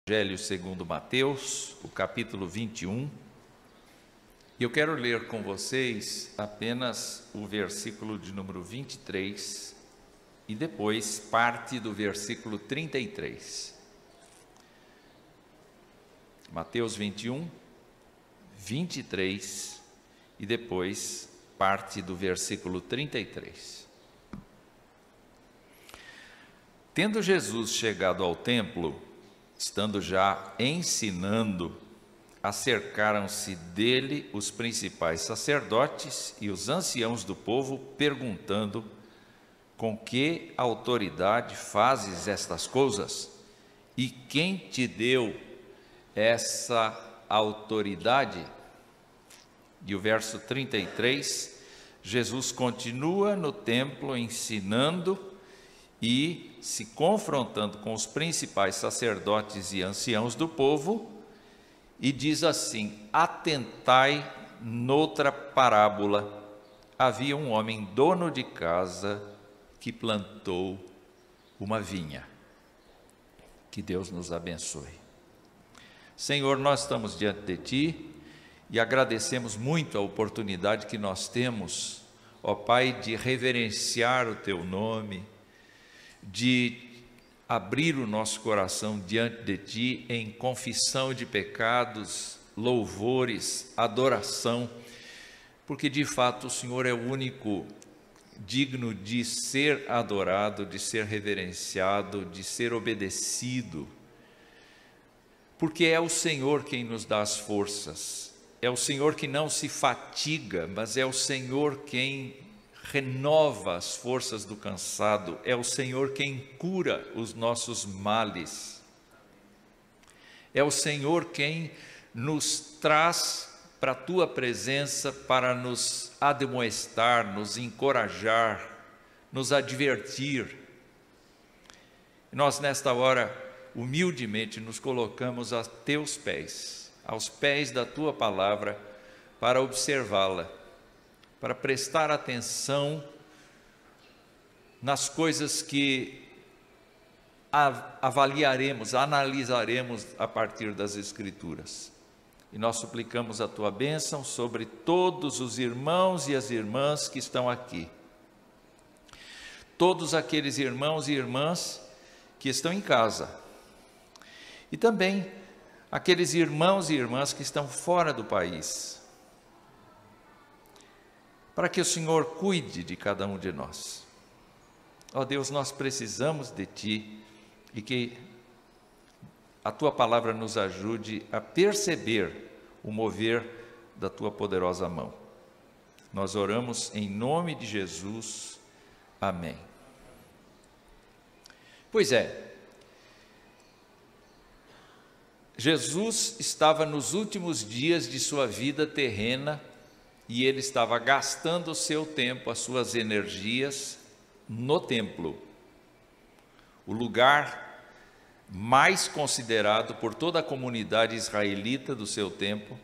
Evangelho segundo Mateus, o capítulo 21, e eu quero ler com vocês apenas o versículo de número 23 e depois parte do versículo 33. Mateus 21, 23 e depois parte do versículo 33. Tendo Jesus chegado ao templo, estando já ensinando, acercaram-se dele os principais sacerdotes e os anciãos do povo, perguntando: com que autoridade fazes estas coisas? E quem te deu essa autoridade? E o verso 33, Jesus continua no templo ensinando e se confrontando com os principais sacerdotes e anciãos do povo, e diz assim: atentai noutra parábola. Havia um homem dono de casa que plantou uma vinha. Que Deus nos abençoe. Senhor, nós estamos diante de Ti e agradecemos muito a oportunidade que nós temos, ó Pai, de reverenciar o Teu nome, de abrir o nosso coração diante de Ti em confissão de pecados, louvores, adoração, porque de fato o Senhor é o único digno de ser adorado, de ser reverenciado, de ser obedecido, porque é o Senhor quem nos dá as forças, é o Senhor que não se fatiga, mas é o Senhor quem renova as forças do cansado, é o Senhor quem cura os nossos males, é o Senhor quem nos traz para a Tua presença para nos admoestar, nos encorajar, nos advertir. Nós nesta hora, humildemente, nos colocamos a Teus pés, aos pés da Tua palavra, para observá-la, para prestar atenção nas coisas que avaliaremos, analisaremos a partir das Escrituras. E nós suplicamos a Tua bênção sobre todos os irmãos e as irmãs que estão aqui. Todos aqueles irmãos e irmãs que estão em casa. E também aqueles irmãos e irmãs que estão fora do país, para que o Senhor cuide de cada um de nós. Ó Deus, nós precisamos de Ti e que a Tua palavra nos ajude a perceber o mover da Tua poderosa mão. Nós oramos em nome de Jesus. Amém. Pois é, Jesus estava nos últimos dias de sua vida terrena e ele estava gastando o seu tempo, as suas energias no templo, o lugar mais considerado por toda a comunidade israelita do seu tempo.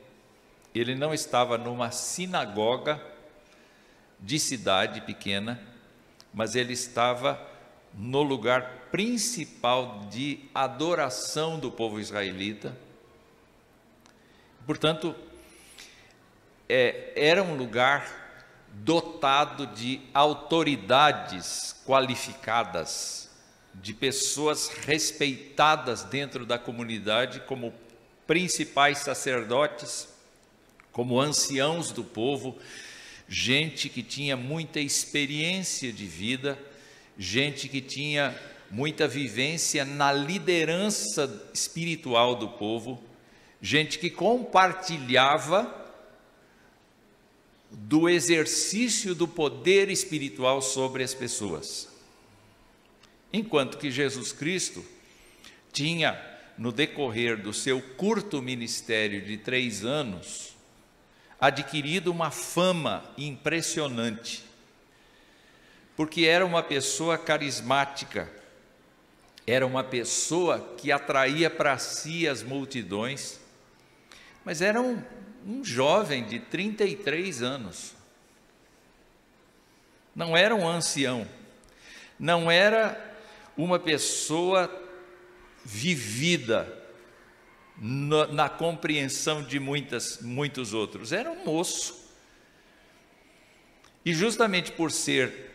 Ele não estava numa sinagoga de cidade pequena, mas ele estava no lugar principal de adoração do povo israelita. Portanto, era um lugar dotado de autoridades qualificadas, de pessoas respeitadas dentro da comunidade, como principais sacerdotes, como anciãos do povo, gente que tinha muita experiência de vida, gente que tinha muita vivência na liderança espiritual do povo, gente que compartilhava do exercício do poder espiritual sobre as pessoas. Enquanto que Jesus Cristo tinha, no decorrer do seu curto ministério de 3 anos, adquirido uma fama impressionante, porque era uma pessoa carismática, era uma pessoa que atraía para si as multidões, mas era um jovem de 33 anos, não era um ancião, não era uma pessoa vivida, na compreensão de muitos outros. Era um moço. E justamente por ser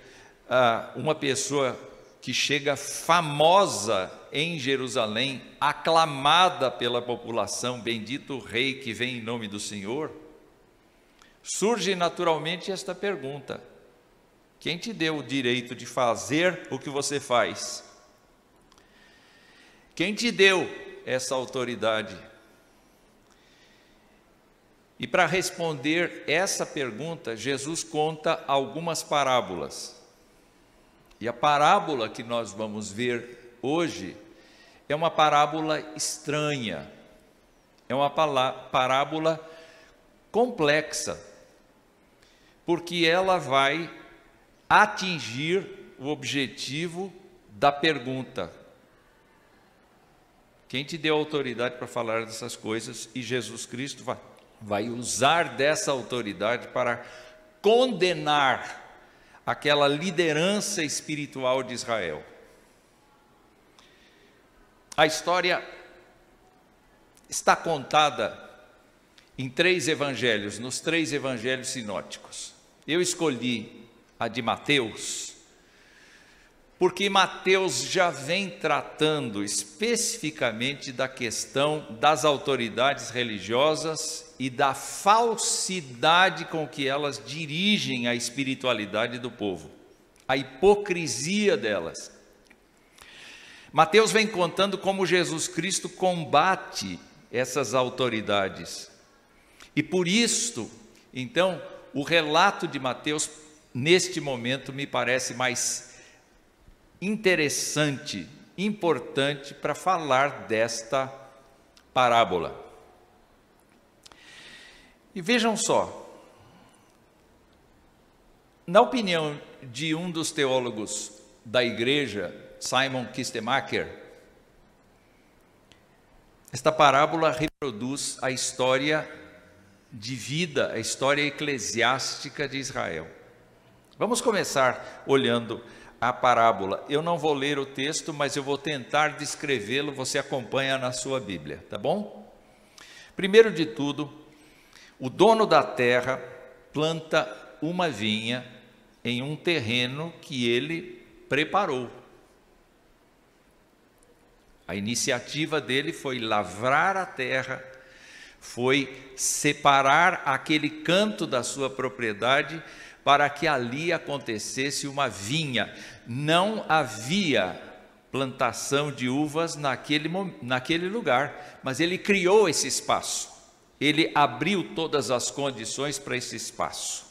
uma pessoa que chega famosa em Jerusalém, aclamada pela população, bendito o rei que vem em nome do Senhor, surge naturalmente esta pergunta: quem te deu o direito de fazer o que você faz? Quem te deu essa autoridade? E para responder essa pergunta, Jesus conta algumas parábolas. E a parábola que nós vamos ver hoje é uma parábola estranha, é uma parábola complexa, porque ela vai atingir o objetivo da pergunta: quem te deu autoridade para falar dessas coisas? E Jesus Cristo vai usar dessa autoridade para condenar aquela liderança espiritual de Israel. A história está contada em 3 evangelhos, nos 3 evangelhos sinóticos. Eu escolhi a de Mateus, porque Mateus já vem tratando especificamente da questão das autoridades religiosas e da falsidade com que elas dirigem a espiritualidade do povo, a hipocrisia delas. Mateus vem contando como Jesus Cristo combate essas autoridades. E por isto, então, o relato de Mateus, neste momento, me parece mais interessante, importante para falar desta parábola. E vejam só, na opinião de um dos teólogos da igreja, Simon Kistemaker, esta parábola reproduz a história de vida, a história eclesiástica de Israel. Vamos começar olhando a parábola. Eu não vou ler o texto, mas eu vou tentar descrevê-lo, você acompanha na sua Bíblia, tá bom? Primeiro de tudo, o dono da terra planta uma vinha em um terreno que ele preparou. A iniciativa dele foi lavrar a terra, foi separar aquele canto da sua propriedade para que ali acontecesse uma vinha. Não havia plantação de uvas naquele lugar, mas ele criou esse espaço. Ele abriu todas as condições para esse espaço.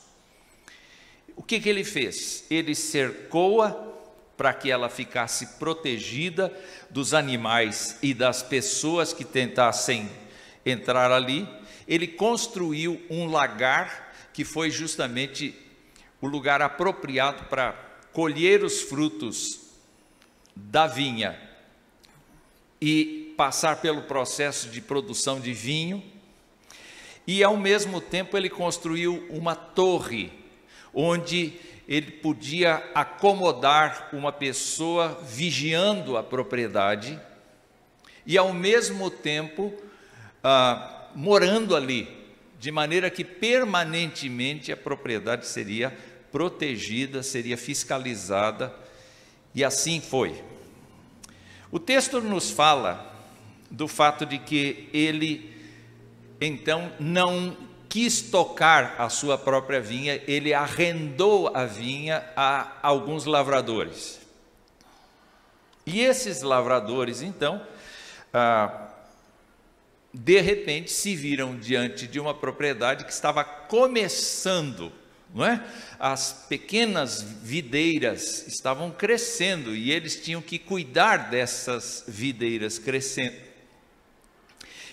O que ele fez? Ele cercou-a para que ela ficasse protegida dos animais e das pessoas que tentassem entrar ali. Ele construiu um lagar que foi justamente o lugar apropriado para colher os frutos da vinha e passar pelo processo de produção de vinho. E ao mesmo tempo ele construiu uma torre, onde ele podia acomodar uma pessoa vigiando a propriedade e ao mesmo tempo morando ali, de maneira que permanentemente a propriedade seria protegida, seria fiscalizada, e assim foi. O texto nos fala do fato de que ele então não quis tocar a sua própria vinha, ele arrendou a vinha a alguns lavradores. E esses lavradores, então, de repente se viram diante de uma propriedade que estava começando, não é? As pequenas videiras estavam crescendo e eles tinham que cuidar dessas videiras crescendo.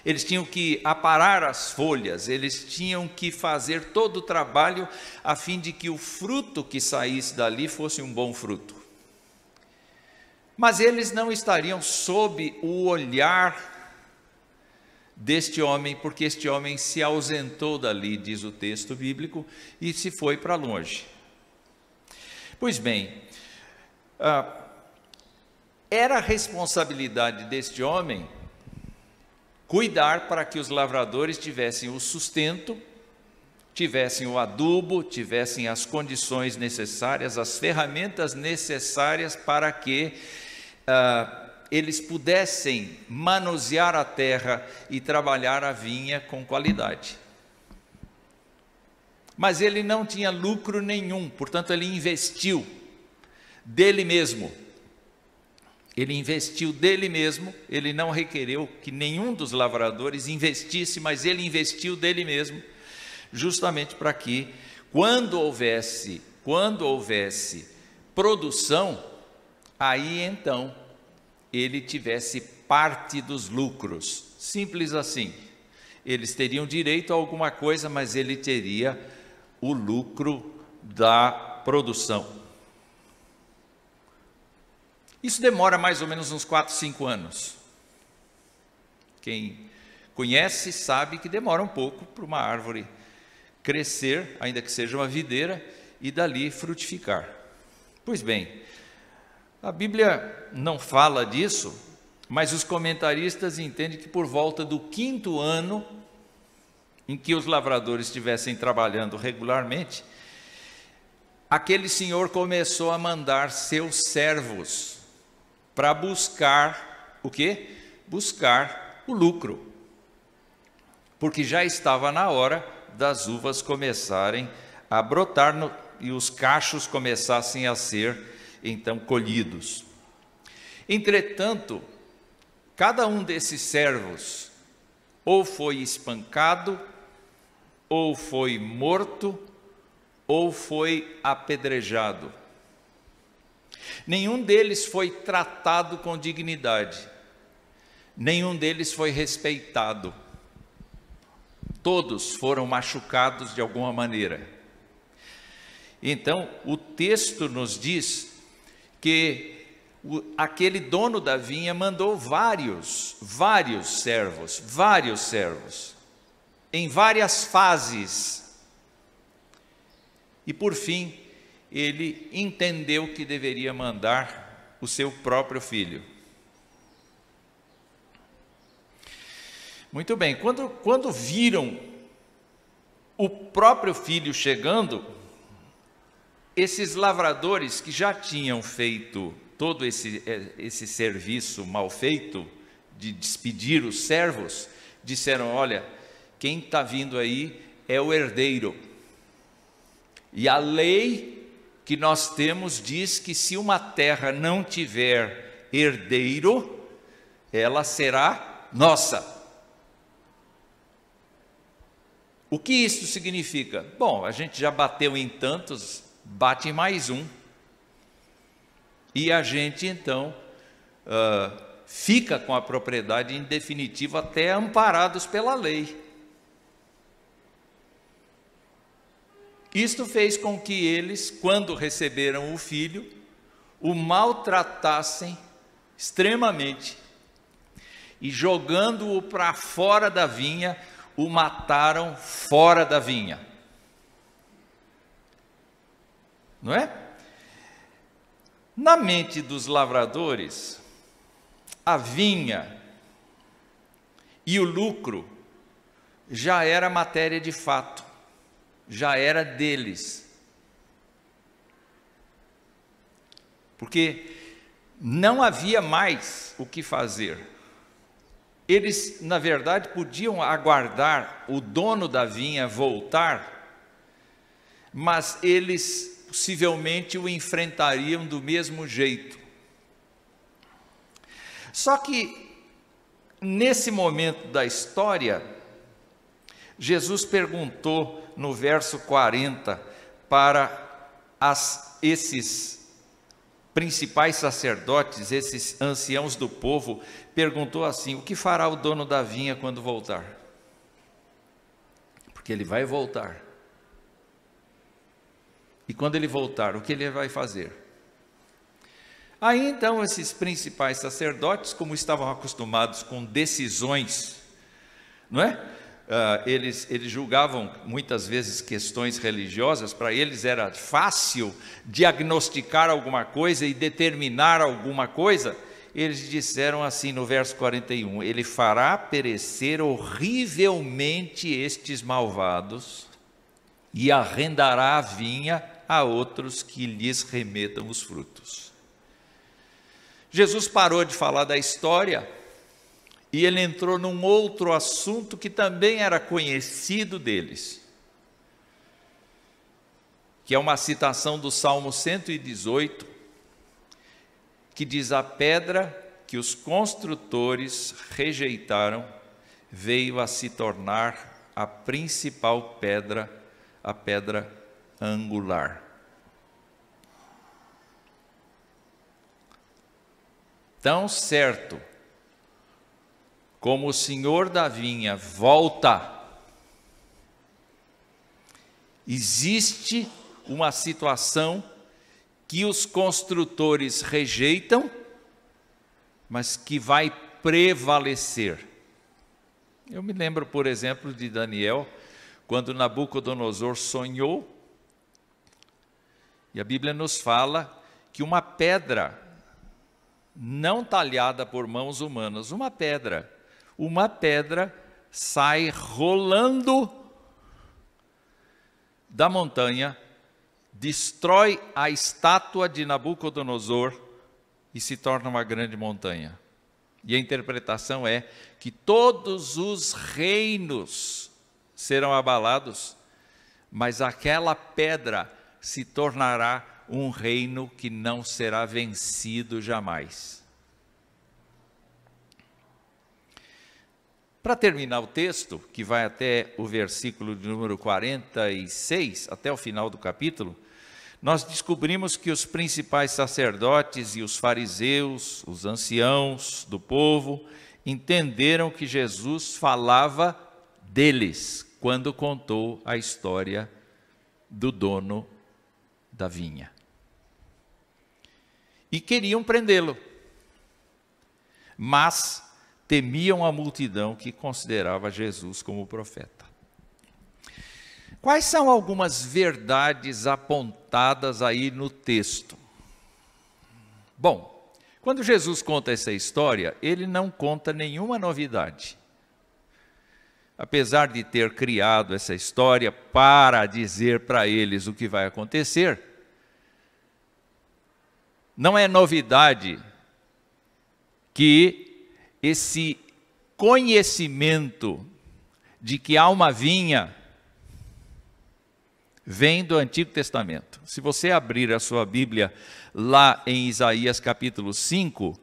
Eles tinham que aparar as folhas, eles tinham que fazer todo o trabalho a fim de que o fruto que saísse dali fosse um bom fruto. Mas eles não estariam sob o olhar deste homem, porque este homem se ausentou dali, diz o texto bíblico, e se foi para longe. Pois bem, era a responsabilidade deste homem cuidar para que os lavradores tivessem o sustento, tivessem o adubo, tivessem as condições necessárias, as ferramentas necessárias para que eles pudessem manusear a terra e trabalhar a vinha com qualidade. Mas ele não tinha lucro nenhum, portanto ele investiu dele mesmo. Ele investiu dele mesmo, ele não requereu que nenhum dos lavradores investisse, mas ele investiu dele mesmo, justamente para que, quando houvesse produção, aí então ele tivesse parte dos lucros. Simples assim. Eles teriam direito a alguma coisa, mas ele teria o lucro da produção. Isso demora mais ou menos uns 4, 5 anos. Quem conhece sabe que demora um pouco para uma árvore crescer, ainda que seja uma videira, e dali frutificar. Pois bem, a Bíblia não fala disso, mas os comentaristas entendem que por volta do 5º ano, em que os lavradores estivessem trabalhando regularmente, aquele senhor começou a mandar seus servos para buscar o quê? Buscar o lucro. Porque já estava na hora das uvas começarem a brotar e os cachos começassem a ser então colhidos. Entretanto, cada um desses servos ou foi espancado, ou foi morto, ou foi apedrejado. Nenhum deles foi tratado com dignidade, nenhum deles foi respeitado. Todos foram machucados de alguma maneira. Então, o texto nos diz que aquele dono da vinha mandou vários servos, em várias fases. E por fim, ele entendeu que deveria mandar o seu próprio filho. Muito bem, quando viram o próprio filho chegando, esses lavradores que já tinham feito todo esse serviço mal feito, de despedir os servos, disseram: olha, quem está vindo aí é o herdeiro. E a lei que nós temos diz que se uma terra não tiver herdeiro, ela será nossa. O que isso significa? Bom, a gente já bateu em tantos, bate em mais um. E a gente então fica com a propriedade em definitivo até amparados pela lei. Isto fez com que eles, quando receberam o filho, o maltratassem extremamente e, jogando-o para fora da vinha, o mataram fora da vinha. Não é? Na mente dos lavradores, a vinha e o lucro já era matéria de fato, já era deles. Porque não havia mais o que fazer. Eles, na verdade, podiam aguardar o dono da vinha voltar, mas eles possivelmente o enfrentariam do mesmo jeito. Só que, nesse momento da história, Jesus perguntou no verso 40 para esses principais sacerdotes, esses anciãos do povo, perguntou assim: o que fará o dono da vinha quando voltar? Porque ele vai voltar. E quando ele voltar, o que ele vai fazer? Aí então esses principais sacerdotes, como estavam acostumados com decisões, não é? Eles julgavam muitas vezes questões religiosas, para eles era fácil diagnosticar alguma coisa e determinar alguma coisa. eles disseram assim no verso 41, ele fará perecer horrivelmente estes malvados e arrendará a vinha a outros que lhes remetam os frutos. Jesus parou de falar da história e ele entrou num outro assunto que também era conhecido deles, que é uma citação do Salmo 118, que diz: a pedra que os construtores rejeitaram veio a se tornar a principal pedra, a pedra angular. Tão certo como o Senhor da vinha volta, existe uma situação que os construtores rejeitam, mas que vai prevalecer. Eu me lembro, por exemplo, de Daniel, quando Nabucodonosor sonhou, e a Bíblia nos fala que uma pedra, não talhada por mãos humanas, uma pedra sai rolando da montanha, destrói a estátua de Nabucodonosor e se torna uma grande montanha. E a interpretação é que todos os reinos serão abalados, mas aquela pedra se tornará um reino que não será vencido jamais. Para terminar o texto, que vai até o versículo de número 46, até o final do capítulo, nós descobrimos que os principais sacerdotes e os fariseus, os anciãos do povo, entenderam que Jesus falava deles, quando contou a história do dono da vinha. E queriam prendê-lo, mas temiam a multidão que considerava Jesus como profeta. Quais são algumas verdades apontadas aí no texto? Bom, quando Jesus conta essa história, ele não conta nenhuma novidade. Apesar de ter criado essa história para dizer para eles o que vai acontecer, não é novidade que esse conhecimento de que há uma vinha vem do Antigo Testamento. Se você abrir a sua Bíblia lá em Isaías capítulo 5,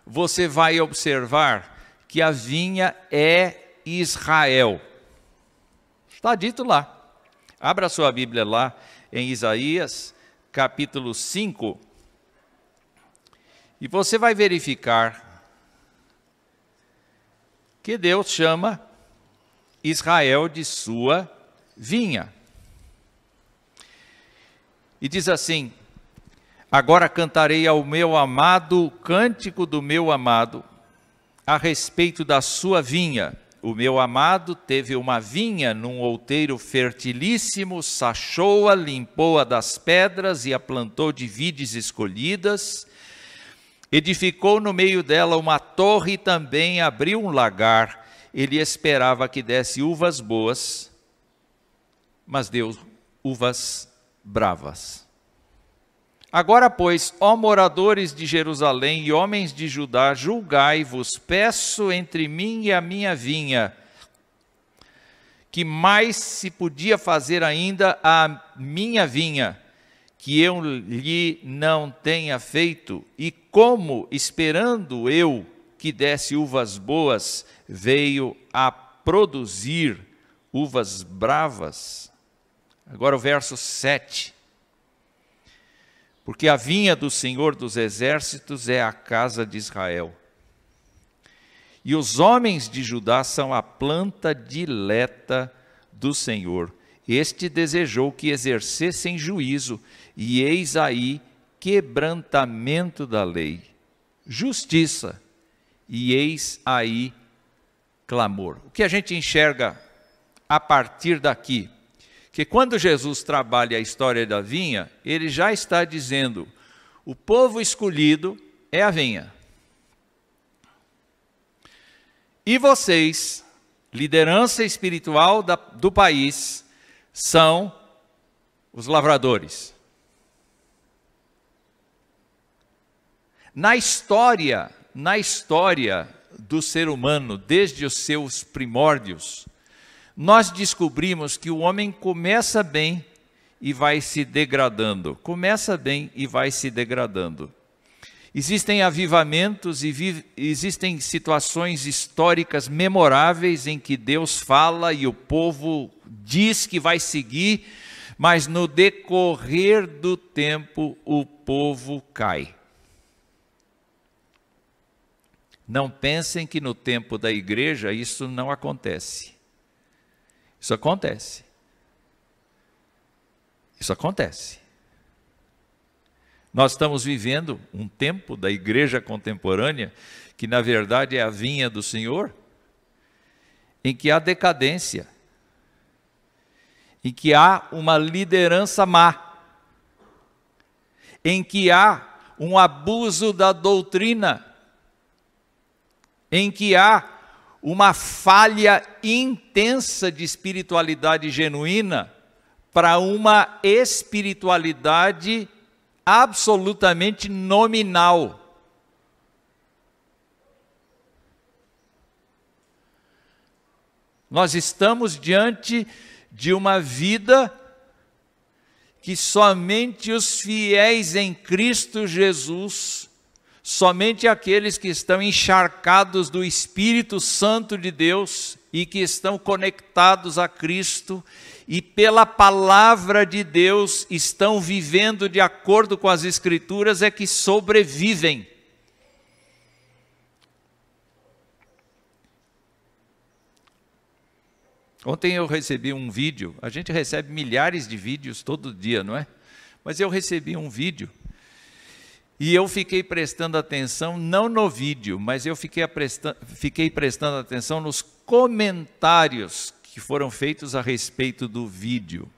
você vai observar que a vinha é Israel. Está dito lá. Abra a sua Bíblia lá em Isaías capítulo 5 e você vai verificar que Deus chama Israel de sua vinha. E diz assim: agora cantarei ao meu amado o cântico do meu amado, a respeito da sua vinha. O meu amado teve uma vinha num outeiro fertilíssimo, sachou-a, limpou-a das pedras e a plantou de vides escolhidas, edificou no meio dela uma torre e também abriu um lagar. Ele esperava que desse uvas boas, mas deu uvas bravas. Agora, pois, ó moradores de Jerusalém e homens de Judá, julgai-vos, peço entre mim e a minha vinha, que mais se podia fazer ainda à minha vinha, que eu lhe não tenha feito, e como, esperando eu que desse uvas boas, veio a produzir uvas bravas. Agora o verso 7. Porque a vinha do Senhor dos Exércitos é a casa de Israel. E os homens de Judá são a planta dileta do Senhor. Este desejou que exercessem juízo, e eis aí quebrantamento da lei, justiça, e eis aí clamor. O que a gente enxerga a partir daqui? Que quando Jesus trabalha a história da vinha, ele já está dizendo: o povo escolhido é a vinha. E vocês, liderança espiritual do país, são os lavradores. Na história do ser humano, desde os seus primórdios, nós descobrimos que o homem começa bem e vai se degradando. Começa bem e vai se degradando. Existem avivamentos e existem situações históricas memoráveis em que Deus fala e o povo diz que vai seguir, mas no decorrer do tempo o povo cai. Não pensem que no tempo da igreja isso não acontece. Isso acontece. Isso acontece. Nós estamos vivendo um tempo da igreja contemporânea, que na verdade é a vinha do Senhor, em que há decadência, em que há uma liderança má, em que há um abuso da doutrina, em que há uma falha intensa de espiritualidade genuína para uma espiritualidade absolutamente nominal. Nós estamos diante de uma vida que somente os fiéis em Cristo Jesus, somente aqueles que estão encharcados do Espírito Santo de Deus e que estão conectados a Cristo e pela palavra de Deus estão vivendo de acordo com as Escrituras é que sobrevivem. Ontem eu recebi um vídeo, a gente recebe milhares de vídeos todo dia, não é? Mas eu recebi um vídeo e eu fiquei prestando atenção, não no vídeo, mas eu fiquei prestando atenção nos comentários que foram feitos a respeito do vídeo.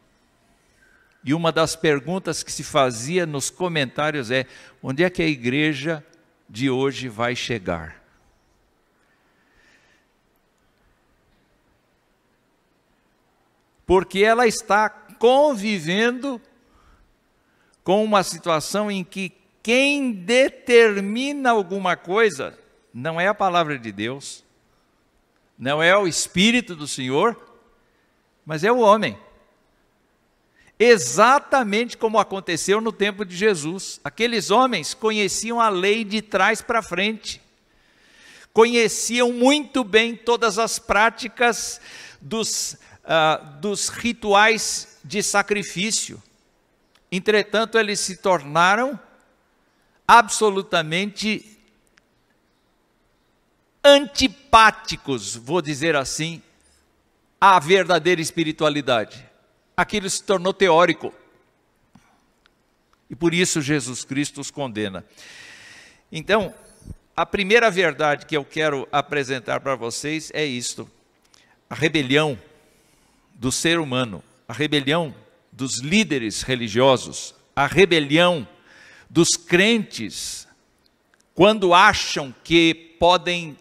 E uma das perguntas que se fazia nos comentários é: onde é que a igreja de hoje vai chegar? Porque ela está convivendo com uma situação em que quem determina alguma coisa não é a palavra de Deus, não é o Espírito do Senhor, mas é o homem. Exatamente como aconteceu no tempo de Jesus. Aqueles homens conheciam a lei de trás para frente, conheciam muito bem todas as práticas dos rituais de sacrifício. Entretanto, eles se tornaram absolutamente antipáticos, vou dizer assim, à verdadeira espiritualidade. Aquilo se tornou teórico. E por isso Jesus Cristo os condena. Então, a primeira verdade que eu quero apresentar para vocês é isto: a rebelião do ser humano, a rebelião dos líderes religiosos, a rebelião dos crentes, quando acham que podem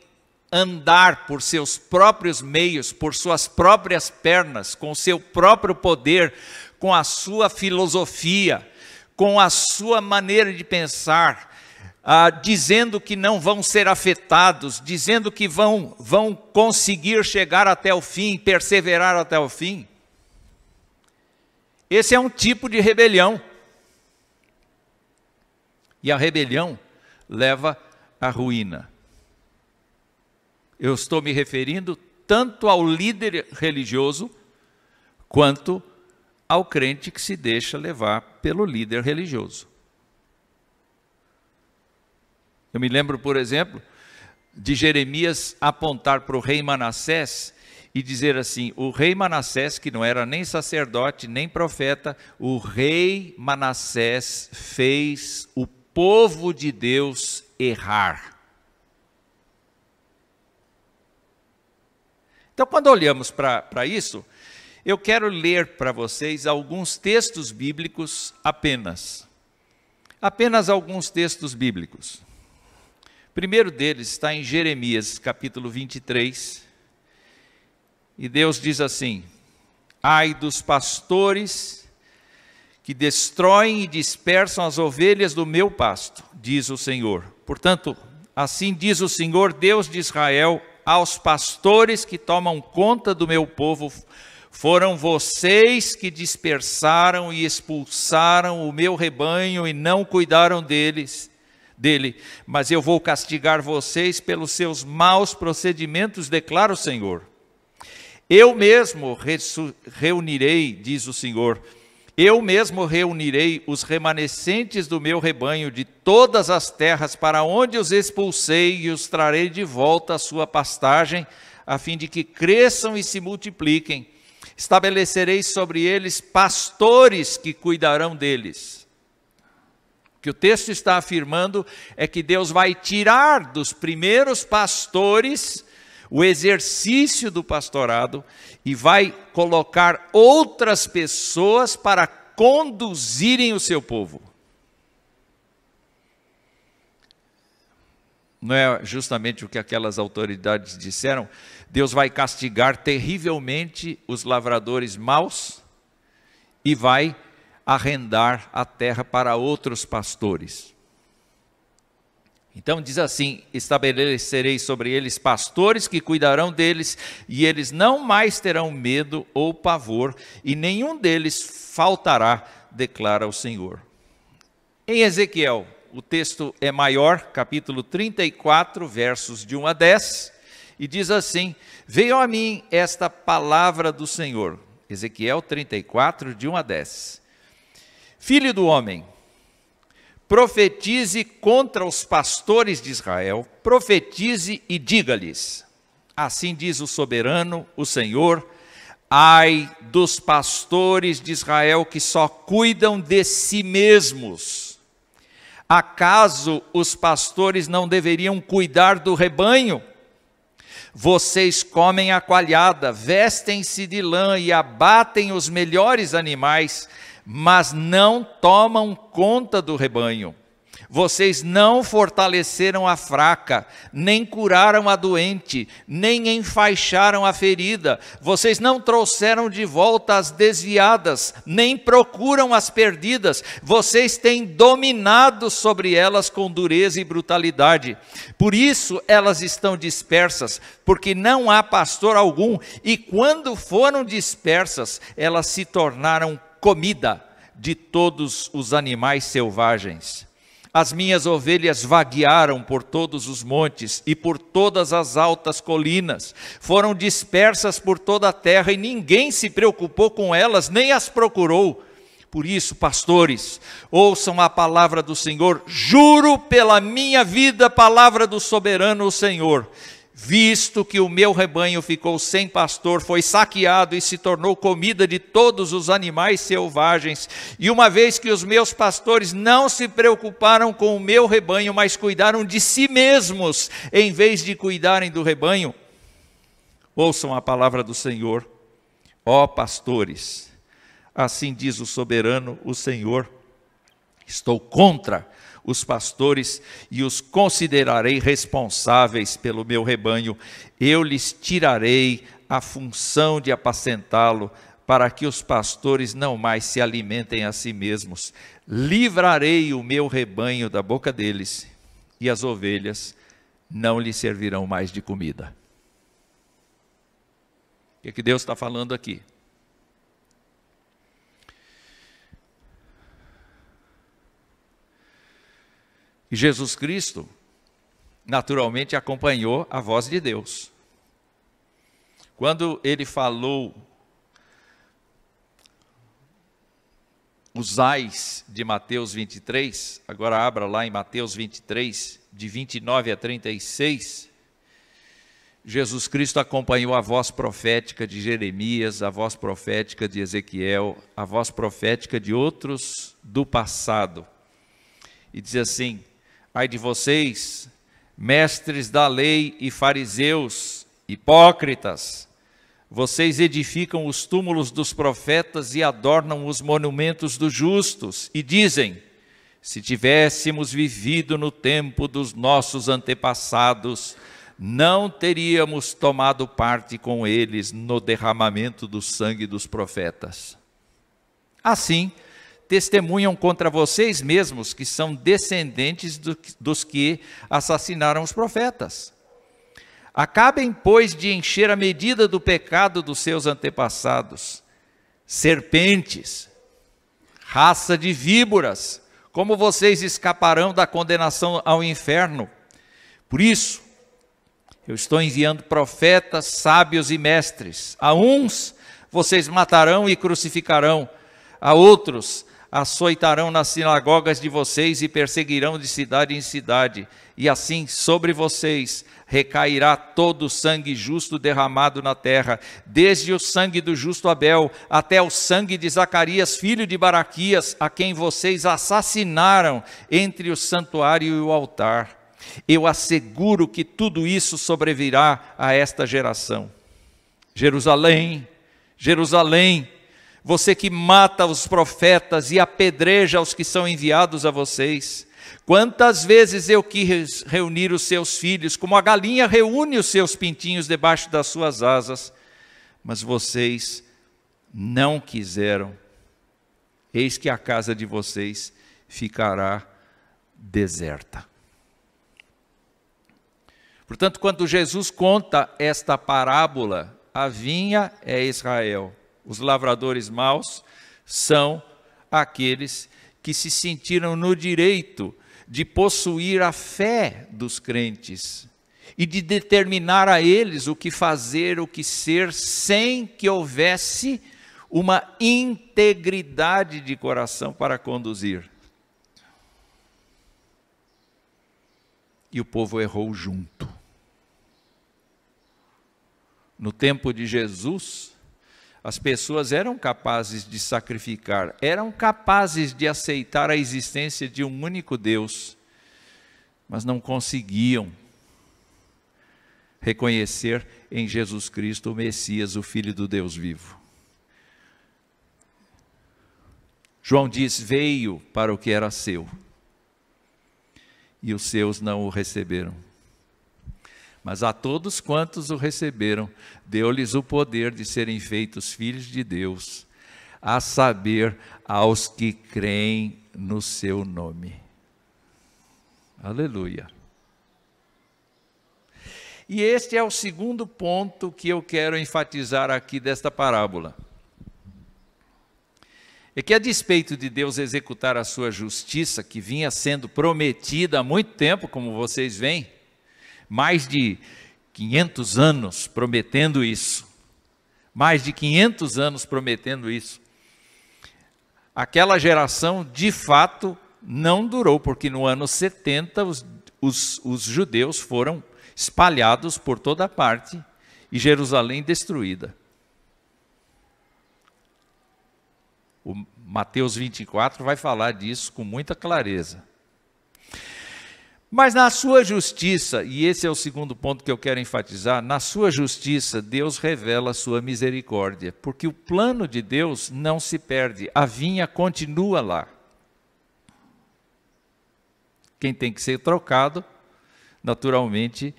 andar por seus próprios meios, por suas próprias pernas, com o seu próprio poder, com a sua filosofia, com a sua maneira de pensar, dizendo que não vão ser afetados, dizendo que vão conseguir chegar até o fim, perseverar até o fim. Esse é um tipo de rebelião. E a rebelião leva à ruína. Eu estou me referindo tanto ao líder religioso, quanto ao crente que se deixa levar pelo líder religioso. Eu me lembro, por exemplo, de Jeremias apontar para o rei Manassés e dizer assim: o rei Manassés, que não era nem sacerdote, nem profeta, o rei Manassés fez o povo de Deus errar. Então, quando olhamos para isso, eu quero ler para vocês alguns textos bíblicos apenas alguns textos bíblicos. primeiro deles está em Jeremias, capítulo 23. E Deus diz assim: ai dos pastores que destroem e dispersam as ovelhas do meu pasto, diz o Senhor. Portanto, assim diz o Senhor, Deus de Israel, aos pastores que tomam conta do meu povo: foram vocês que dispersaram e expulsaram o meu rebanho e não cuidaram dele, mas eu vou castigar vocês pelos seus maus procedimentos, declara o Senhor. Eu mesmo reunirei, diz o Senhor, eu mesmo reunirei os remanescentes do meu rebanho de todas as terras para onde os expulsei e os trarei de volta à sua pastagem, a fim de que cresçam e se multipliquem. Estabelecerei sobre eles pastores que cuidarão deles. O que o texto está afirmando é que Deus vai tirar dos primeiros pastores o exercício do pastorado e vai colocar outras pessoas para conduzirem o seu povo. Não é justamente o que aquelas autoridades disseram? Deus vai castigar terrivelmente os lavradores maus e vai arrendar a terra para outros pastores. Então diz assim: estabelecerei sobre eles pastores que cuidarão deles, e eles não mais terão medo ou pavor, e nenhum deles faltará, declara o Senhor. Em Ezequiel, o texto é maior, capítulo 34, versos de 1 a 10, e diz assim: veio a mim esta palavra do Senhor. Ezequiel 34, de 1 a 10. Filho do homem, profetize contra os pastores de Israel, profetize e diga-lhes: assim diz o soberano, o Senhor, ai dos pastores de Israel que só cuidam de si mesmos. Acaso os pastores não deveriam cuidar do rebanho? Vocês comem a coalhada, vestem-se de lã e abatem os melhores animais, mas não tomam conta do rebanho. Vocês não fortaleceram a fraca, nem curaram a doente, nem enfaixaram a ferida. Vocês não trouxeram de volta as desviadas, nem procuram as perdidas. Vocês têm dominado sobre elas com dureza e brutalidade. Por isso elas estão dispersas, porque não há pastor algum. E quando foram dispersas, elas se tornaram comida de todos os animais selvagens. As minhas ovelhas vaguearam por todos os montes e por todas as altas colinas. Foram dispersas por toda a terra e ninguém se preocupou com elas, nem as procurou. Por isso, pastores, ouçam a palavra do Senhor. Juro pela minha vida, palavra do soberano o Senhor. Visto que o meu rebanho ficou sem pastor, foi saqueado e se tornou comida de todos os animais selvagens, e uma vez que os meus pastores não se preocuparam com o meu rebanho, mas cuidaram de si mesmos, em vez de cuidarem do rebanho, ouçam a palavra do Senhor, ó pastores, assim diz o soberano, o Senhor, estou contra os pastores e os considerarei responsáveis pelo meu rebanho. Eu lhes tirarei a função de apacentá-lo, para que os pastores não mais se alimentem a si mesmos. Livrarei o meu rebanho da boca deles, e as ovelhas não lhes servirão mais de comida. O que Deus está falando aqui? E Jesus Cristo, naturalmente, acompanhou a voz de Deus. Quando ele falou os ais de Mateus 23, agora abra lá em Mateus 23, de 29 a 36, Jesus Cristo acompanhou a voz profética de Jeremias, a voz profética de Ezequiel, a voz profética de outros do passado. E diz assim: ai de vocês, mestres da lei e fariseus, hipócritas, vocês edificam os túmulos dos profetas e adornam os monumentos dos justos, e dizem: se tivéssemos vivido no tempo dos nossos antepassados, não teríamos tomado parte com eles no derramamento do sangue dos profetas. Assim, testemunham contra vocês mesmos que são descendentes dos que assassinaram os profetas. Acabem, pois, de encher a medida do pecado dos seus antepassados. Serpentes, raça de víboras, como vocês escaparão da condenação ao inferno? Por isso, eu estou enviando profetas, sábios e mestres. A uns vocês matarão e crucificarão, a outros açoitarão nas sinagogas de vocês e perseguirão de cidade em cidade. E assim sobre vocês recairá todo o sangue justo derramado na terra, desde o sangue do justo Abel até o sangue de Zacarias, filho de Baraquias, a quem vocês assassinaram entre o santuário e o altar. Eu asseguro que tudo isso sobrevirá a esta geração. Jerusalém, Jerusalém, você que mata os profetas e apedreja os que são enviados a vocês. Quantas vezes eu quis reunir os seus filhos, como a galinha reúne os seus pintinhos debaixo das suas asas, mas vocês não quiseram. Eis que a casa de vocês ficará deserta. Portanto, quando Jesus conta esta parábola, a vinha é Israel. Os lavradores maus são aqueles que se sentiram no direito de possuir a fé dos crentes e de determinar a eles o que fazer, o que ser, sem que houvesse uma integridade de coração para conduzir. E o povo errou junto. No tempo de Jesus, as pessoas eram capazes de sacrificar, eram capazes de aceitar a existência de um único Deus, mas não conseguiam reconhecer em Jesus Cristo o Messias, o Filho do Deus vivo. João diz: veio para o que era seu, e os seus não o receberam. Mas a todos quantos o receberam, deu-lhes o poder de serem feitos filhos de Deus, a saber, aos que creem no seu nome. Aleluia. E este é o segundo ponto que eu quero enfatizar aqui desta parábola. É que, a despeito de Deus executar a sua justiça, que vinha sendo prometida há muito tempo, como vocês veem, mais de 500 anos prometendo isso, mais de 500 anos prometendo isso, aquela geração de fato não durou, porque no ano 70 os judeus foram espalhados por toda parte e Jerusalém destruída. O Mateus 24 vai falar disso com muita clareza. Mas na sua justiça, e esse é o segundo ponto que eu quero enfatizar, na sua justiça Deus revela a sua misericórdia, porque o plano de Deus não se perde, a vinha continua lá. Quem tem que ser trocado, naturalmente,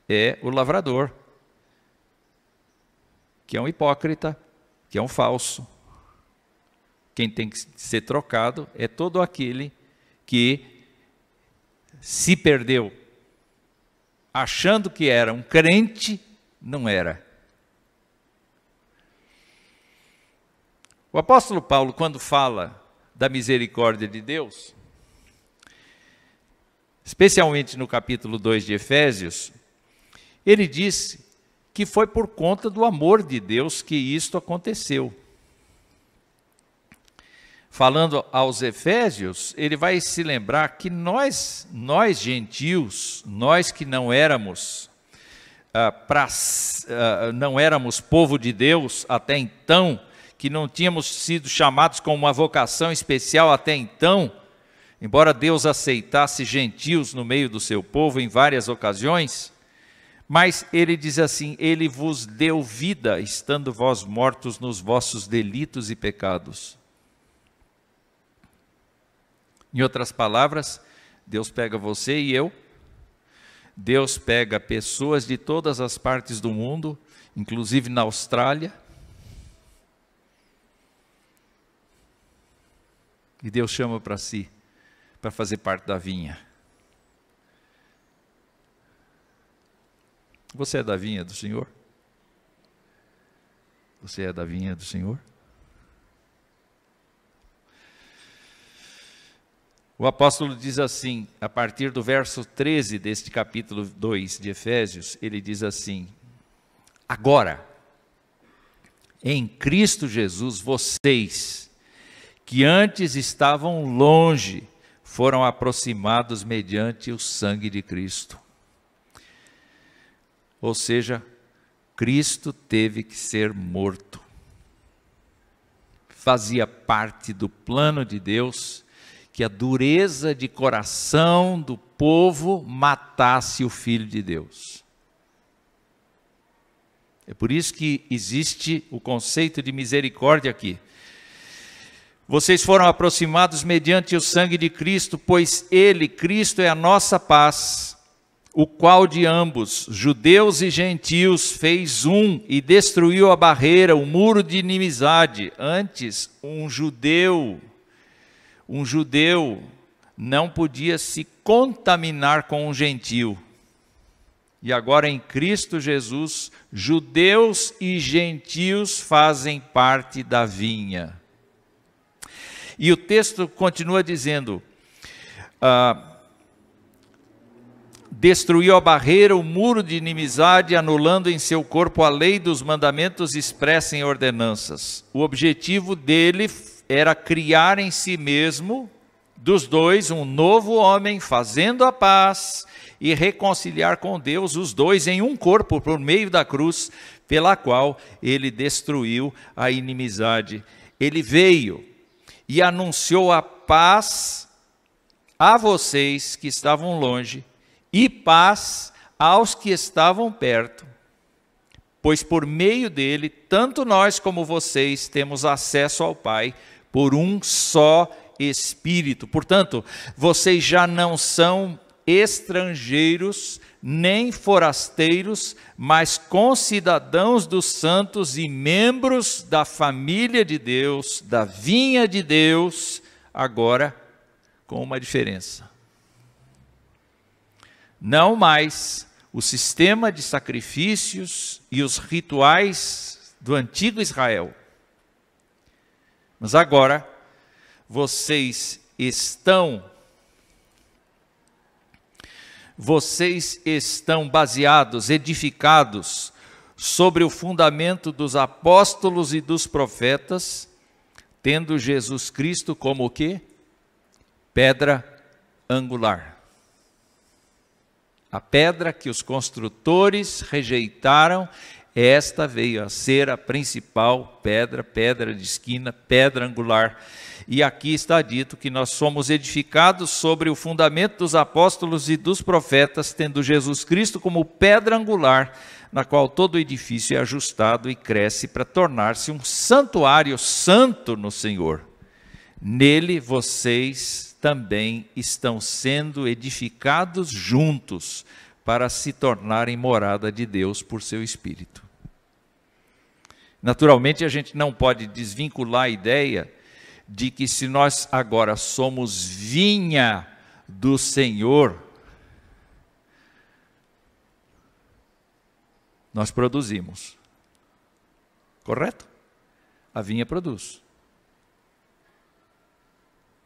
é o lavrador, que é um hipócrita, que é um falso. Quem tem que ser trocado é todo aquele que se perdeu, achando que era um crente, não era. O apóstolo Paulo, quando fala da misericórdia de Deus, especialmente no capítulo 2 de Efésios, ele diz que foi por conta do amor de Deus que isto aconteceu. Falando aos Efésios, ele vai se lembrar que nós gentios, nós que não éramos não éramos povo de Deus até então, que não tínhamos sido chamados com uma vocação especial até então, embora Deus aceitasse gentios no meio do seu povo em várias ocasiões, mas ele diz assim: ele vos deu vida, estando vós mortos nos vossos delitos e pecados. Em outras palavras, Deus pega você e eu, Deus pega pessoas de todas as partes do mundo, inclusive na Austrália, e Deus chama para si, para fazer parte da vinha. Você é da vinha do Senhor? Você é da vinha do Senhor? O apóstolo diz assim, a partir do verso 13 deste capítulo 2 de Efésios, ele diz assim: agora, em Cristo Jesus, vocês, que antes estavam longe, foram aproximados mediante o sangue de Cristo. Ou seja, Cristo teve que ser morto. Fazia parte do plano de Deus que a dureza de coração do povo matasse o Filho de Deus. É por isso que existe o conceito de misericórdia aqui. Vocês foram aproximados mediante o sangue de Cristo, pois Ele, Cristo, é a nossa paz, o qual de ambos, judeus e gentios, fez um e destruiu a barreira, o muro de inimizade. Antes, um judeu não podia se contaminar com um gentio. E agora em Cristo Jesus, judeus e gentios fazem parte da vinha. E o texto continua dizendo, destruiu a barreira, o muro de inimizade, anulando em seu corpo a lei dos mandamentos expressa em ordenanças. O objetivo dele era criar em si mesmo, dos dois, um novo homem, fazendo a paz e reconciliar com Deus os dois em um corpo, por meio da cruz, pela qual ele destruiu a inimizade. Ele veio e anunciou a paz a vocês que estavam longe e paz aos que estavam perto, pois por meio dele, tanto nós como vocês temos acesso ao Pai por um só Espírito. Portanto, vocês já não são estrangeiros nem forasteiros, mas concidadãos dos santos e membros da família de Deus, da vinha de Deus, agora com uma diferença. Não mais o sistema de sacrifícios e os rituais do antigo Israel, mas agora vocês estão baseados, edificados sobre o fundamento dos apóstolos e dos profetas, tendo Jesus Cristo como o quê? Pedra angular. A pedra que os construtores rejeitaram, esta veio a ser a principal pedra, pedra de esquina, pedra angular. E aqui está dito que nós somos edificados sobre o fundamento dos apóstolos e dos profetas, tendo Jesus Cristo como pedra angular, na qual todo o edifício é ajustado e cresce para tornar-se um santuário santo no Senhor. Nele vocês também estão sendo edificados juntos para se tornarem morada de Deus por seu Espírito. Naturalmente, a gente não pode desvincular a ideia de que se nós agora somos vinha do Senhor, nós produzimos. Correto? A vinha produz.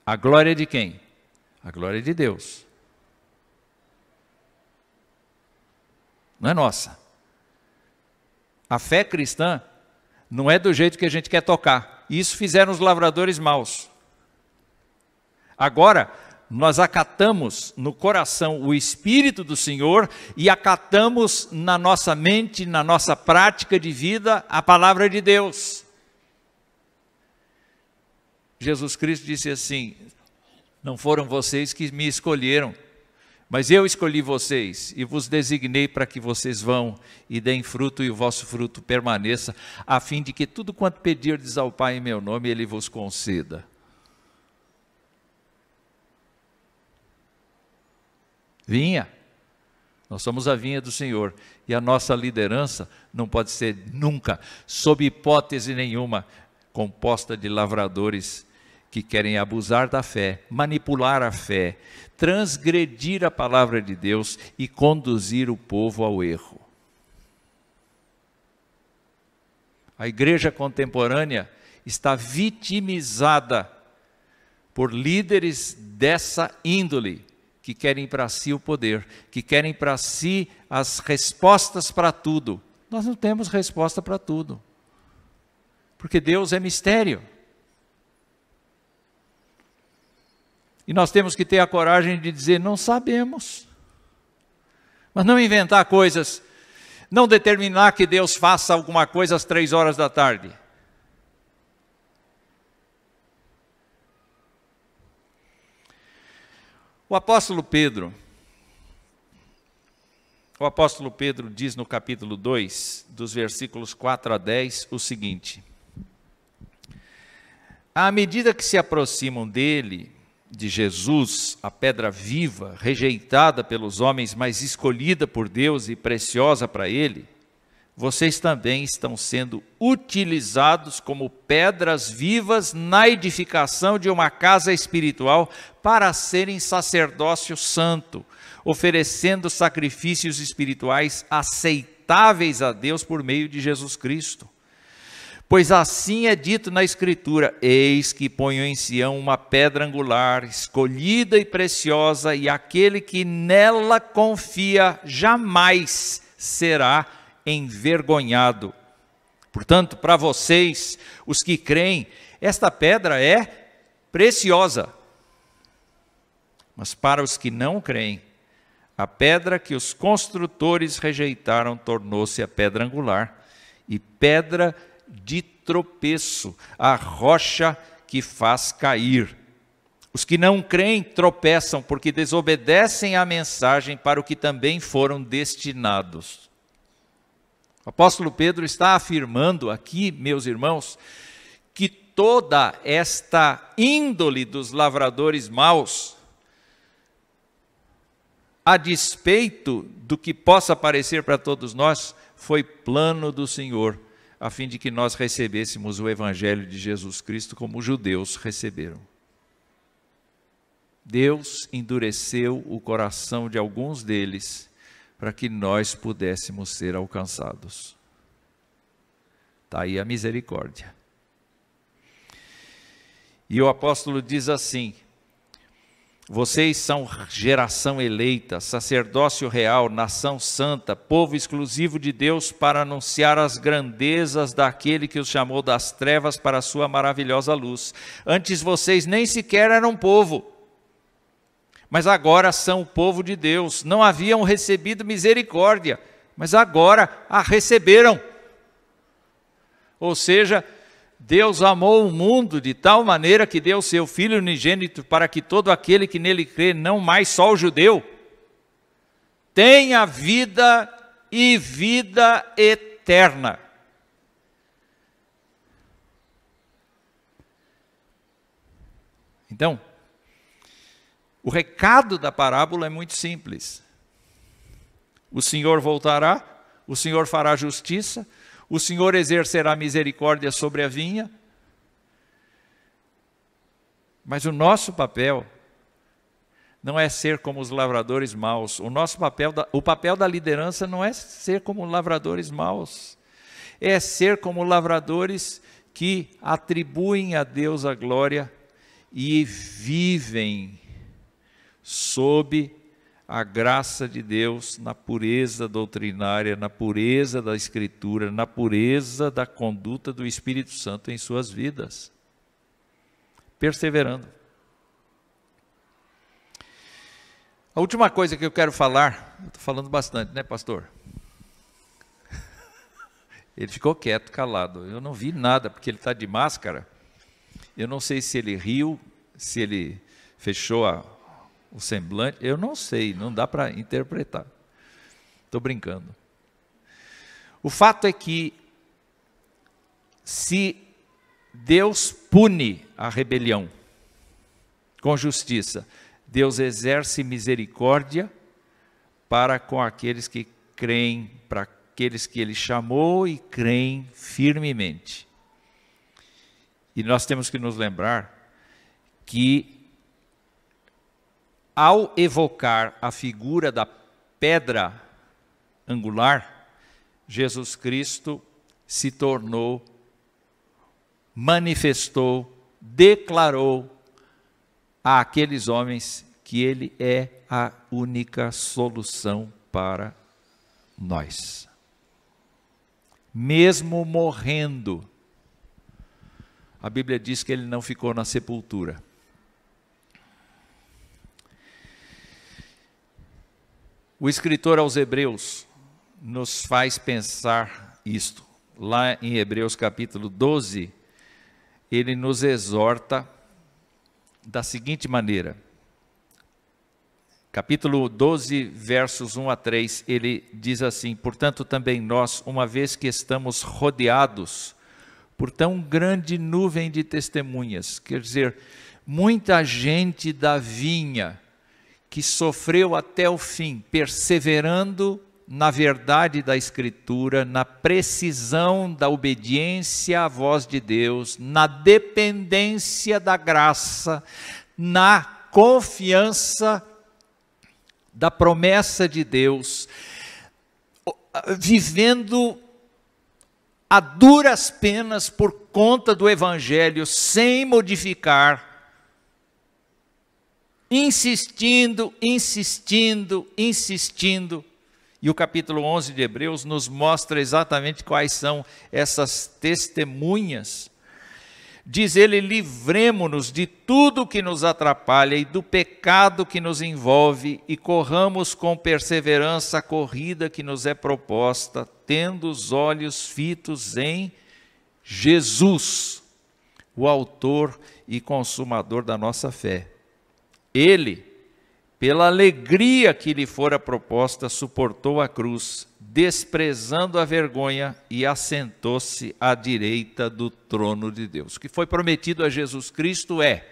A glória de quem? A glória de Deus. Não é nossa. A fé cristã não é do jeito que a gente quer tocar. Isso fizeram os lavradores maus. Agora, nós acatamos no coração o Espírito do Senhor e acatamos na nossa mente, na nossa prática de vida, a palavra de Deus. Jesus Cristo disse assim: não foram vocês que me escolheram, mas eu escolhi vocês e vos designei para que vocês vão e deem fruto e o vosso fruto permaneça, a fim de que tudo quanto pedirdes ao Pai em meu nome, Ele vos conceda. Vinha. Nós somos a vinha do Senhor. E a nossa liderança não pode ser nunca, sob hipótese nenhuma, composta de lavradores que querem abusar da fé, manipular a fé, transgredir a palavra de Deus e conduzir o povo ao erro. A igreja contemporânea está vitimizada por líderes dessa índole, que querem para si o poder, que querem para si as respostas para tudo. Nós não temos resposta para tudo, porque Deus é mistério. E nós temos que ter a coragem de dizer, não sabemos. Mas não inventar coisas, não determinar que Deus faça alguma coisa às 3 horas da tarde. O apóstolo Pedro diz no capítulo 2, dos versículos 4 a 10, o seguinte: à medida que se aproximam dele, de Jesus, a pedra viva, rejeitada pelos homens, mas escolhida por Deus e preciosa para ele, vocês também estão sendo utilizados como pedras vivas na edificação de uma casa espiritual para serem sacerdócio santo, oferecendo sacrifícios espirituais aceitáveis a Deus por meio de Jesus Cristo. Pois assim é dito na Escritura: eis que ponho em Sião uma pedra angular, escolhida e preciosa, e aquele que nela confia jamais será envergonhado. Portanto, para vocês, os que creem, esta pedra é preciosa. Mas para os que não creem, a pedra que os construtores rejeitaram tornou-se a pedra angular e pedra de tropeço, a rocha que faz cair. Os que não creem tropeçam porque desobedecem à mensagem para o que também foram destinados. O apóstolo Pedro está afirmando aqui, meus irmãos, que toda esta índole dos lavradores maus, a despeito do que possa parecer para todos nós, foi plano do Senhor, a fim de que nós recebêssemos o Evangelho de Jesus Cristo como os judeus receberam. Deus endureceu o coração de alguns deles para que nós pudéssemos ser alcançados. Está aí a misericórdia. E o apóstolo diz assim: vocês são geração eleita, sacerdócio real, nação santa, povo exclusivo de Deus, para anunciar as grandezas daquele que os chamou das trevas para a sua maravilhosa luz. Antes vocês nem sequer eram povo, mas agora são o povo de Deus. Não haviam recebido misericórdia, mas agora a receberam. Ou seja, Deus amou o mundo de tal maneira que deu seu Filho unigênito para que todo aquele que nele crê, não mais só o judeu, tenha vida e vida eterna. Então, o recado da parábola é muito simples. O Senhor voltará, o Senhor fará justiça, o Senhor exercerá misericórdia sobre a vinha, mas o nosso papel não é ser como os lavradores maus. O papel da liderança não é ser como lavradores maus, é ser como lavradores que atribuem a Deus a glória e vivem sob a graça de Deus, na pureza doutrinária, na pureza da Escritura, na pureza da conduta do Espírito Santo em suas vidas, perseverando. A última coisa que eu quero falar, eu estou falando bastante, né, pastor? Ele ficou quieto, calado, eu não vi nada, porque ele está de máscara. Eu não sei se ele riu, se ele fechou o semblante, eu não sei, não dá para interpretar. Estou brincando. O fato é que, se Deus pune a rebelião com justiça, Deus exerce misericórdia para com aqueles que creem, para aqueles que ele chamou e creem firmemente. E nós temos que nos lembrar que, ao evocar a figura da pedra angular, Jesus Cristo se tornou, manifestou, declarou àqueles homens que ele é a única solução para nós. Mesmo morrendo, a Bíblia diz que ele não ficou na sepultura. O escritor aos Hebreus nos faz pensar isto. Lá em Hebreus capítulo 12, ele nos exorta da seguinte maneira. Capítulo 12, versos 1 a 3, ele diz assim: portanto também nós, uma vez que estamos rodeados por tão grande nuvem de testemunhas, quer dizer, muita gente da vinha que sofreu até o fim, perseverando na verdade da Escritura, na precisão da obediência à voz de Deus, na dependência da graça, na confiança da promessa de Deus, vivendo a duras penas por conta do Evangelho, sem modificar, insistindo. E o capítulo 11 de Hebreus nos mostra exatamente quais são essas testemunhas. Diz ele: livremo-nos de tudo que nos atrapalha e do pecado que nos envolve, e corramos com perseverança a corrida que nos é proposta, tendo os olhos fitos em Jesus, o autor e consumador da nossa fé. Ele, pela alegria que lhe fora proposta, suportou a cruz, desprezando a vergonha, e assentou-se à direita do trono de Deus. O que foi prometido a Jesus Cristo é: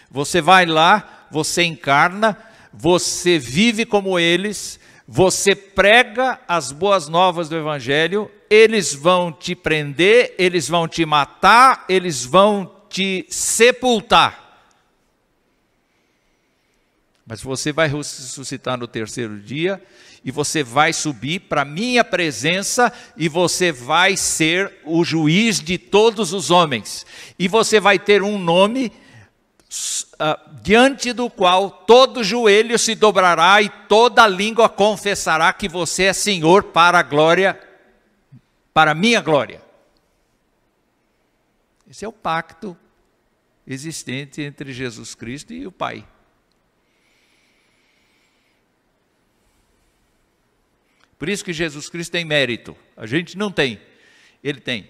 você vai lá, você encarna, você vive como eles, você prega as boas novas do Evangelho, eles vão te prender, eles vão te matar, eles vão te sepultar. Mas você vai ressuscitar no terceiro dia, e você vai subir para a minha presença, e você vai ser o juiz de todos os homens. E você vai ter um nome diante do qual todo joelho se dobrará e toda língua confessará que você é Senhor, para a glória, para a minha glória. Esse é o pacto existente entre Jesus Cristo e o Pai. Por isso que Jesus Cristo tem mérito, a gente não tem, ele tem.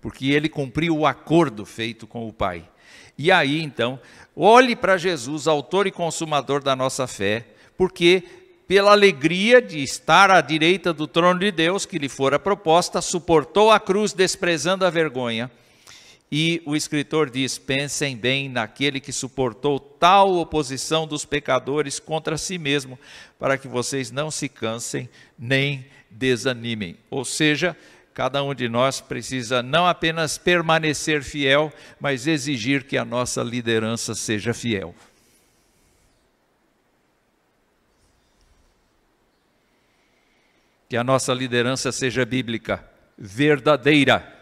Porque ele cumpriu o acordo feito com o Pai. E aí então, olhe para Jesus, autor e consumador da nossa fé, porque pela alegria de estar à direita do trono de Deus, que lhe fora proposta, suportou a cruz, desprezando a vergonha. E o escritor diz: pensem bem naquele que suportou tal oposição dos pecadores contra si mesmo, para que vocês não se cansem nem desanimem. Ou seja, cada um de nós precisa não apenas permanecer fiel, mas exigir que a nossa liderança seja fiel. Que a nossa liderança seja bíblica, verdadeira.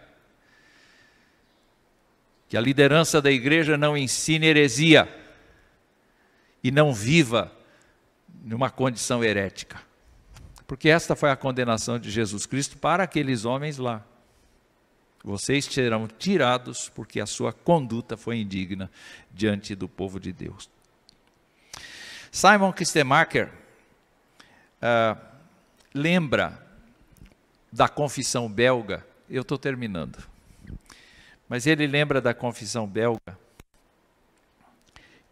Que a liderança da igreja não ensine heresia e não viva numa condição herética. Porque esta foi a condenação de Jesus Cristo para aqueles homens lá. Vocês serão tirados porque a sua conduta foi indigna diante do povo de Deus. Simon Kistemaker lembra da confissão belga. Eu estou terminando. Mas ele lembra da confissão belga,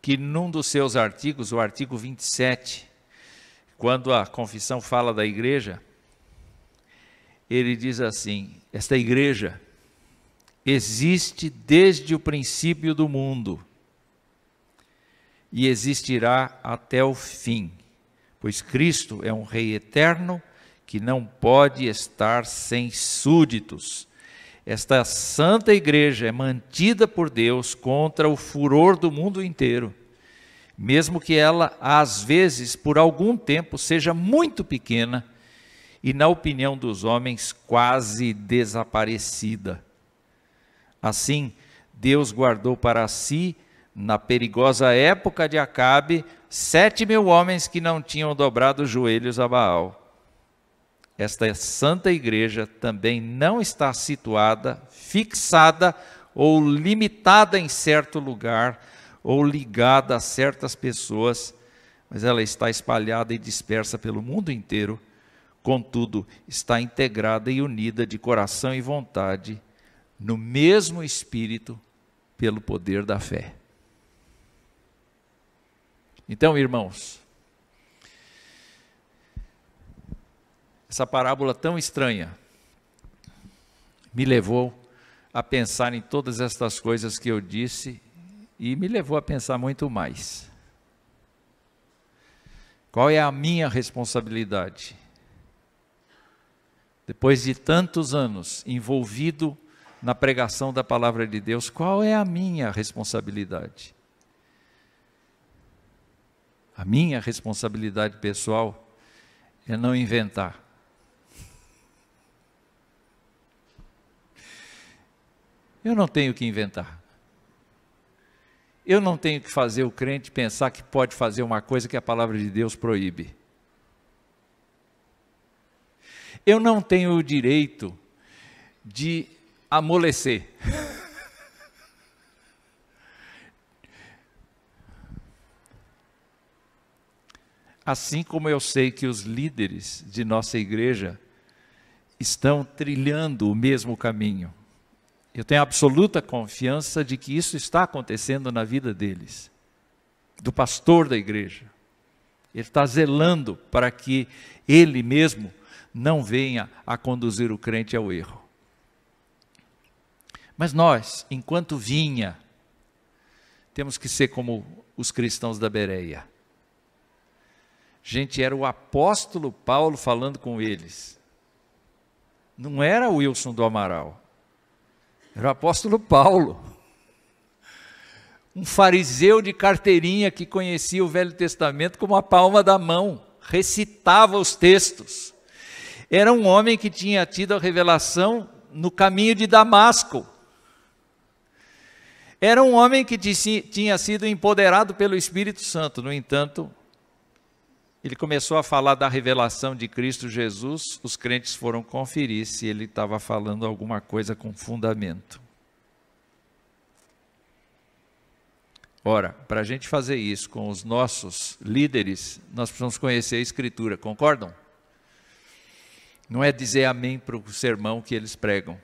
que num dos seus artigos, o artigo 27, quando a confissão fala da igreja, ele diz assim: esta igreja existe desde o princípio do mundo e existirá até o fim, pois Cristo é um Rei eterno que não pode estar sem súditos. Esta santa igreja é mantida por Deus contra o furor do mundo inteiro, mesmo que ela, às vezes, por algum tempo, seja muito pequena e, na opinião dos homens, quase desaparecida. Assim, Deus guardou para si, na perigosa época de Acabe, 7.000 homens que não tinham dobrado os joelhos a Baal. Esta santa igreja também não está situada, fixada ou limitada em certo lugar, ou ligada a certas pessoas, mas ela está espalhada e dispersa pelo mundo inteiro, contudo, está integrada e unida de coração e vontade, no mesmo Espírito, pelo poder da fé. Então, irmãos, essa parábola tão estranha me levou a pensar em todas estas coisas que eu disse e me levou a pensar muito mais. Qual é a minha responsabilidade? Depois de tantos anos envolvido na pregação da palavra de Deus, qual é a minha responsabilidade? A minha responsabilidade pessoal é não inventar. Eu não tenho que inventar. Eu não tenho que fazer o crente pensar que pode fazer uma coisa que a palavra de Deus proíbe. Eu não tenho o direito de amolecer. Assim como eu sei que os líderes de nossa igreja estão trilhando o mesmo caminho. Eu tenho absoluta confiança de que isso está acontecendo na vida deles, do pastor da igreja. Ele está zelando para que ele mesmo não venha a conduzir o crente ao erro. Mas nós, enquanto vinha, temos que ser como os cristãos da Bereia. Gente, era o apóstolo Paulo falando com eles. Não era o Wilson do Amaral. Era o apóstolo Paulo, um fariseu de carteirinha que conhecia o Velho Testamento como a palma da mão, recitava os textos. Era um homem que tinha tido a revelação no caminho de Damasco. Era um homem que tinha sido empoderado pelo Espírito Santo. No entanto, ele começou a falar da revelação de Cristo Jesus, os crentes foram conferir se ele estava falando alguma coisa com fundamento. Ora, para a gente fazer isso com os nossos líderes, nós precisamos conhecer a Escritura, concordam? Não é dizer amém para o sermão que eles pregam.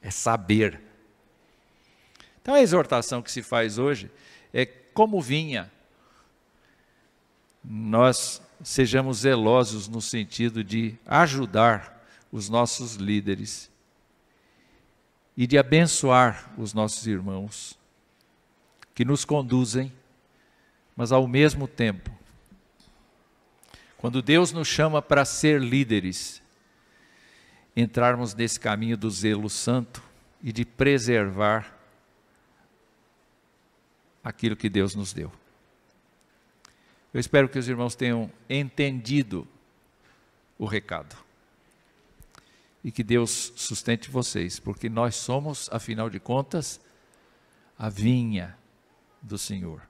É saber. Então a exortação que se faz hoje é como vinha. Nós sejamos zelosos no sentido de ajudar os nossos líderes e de abençoar os nossos irmãos que nos conduzem, mas ao mesmo tempo, quando Deus nos chama para ser líderes, entrarmos nesse caminho do zelo santo e de preservar aquilo que Deus nos deu. Eu espero que os irmãos tenham entendido o recado. E que Deus sustente vocês, porque nós somos, afinal de contas, a vinha do Senhor.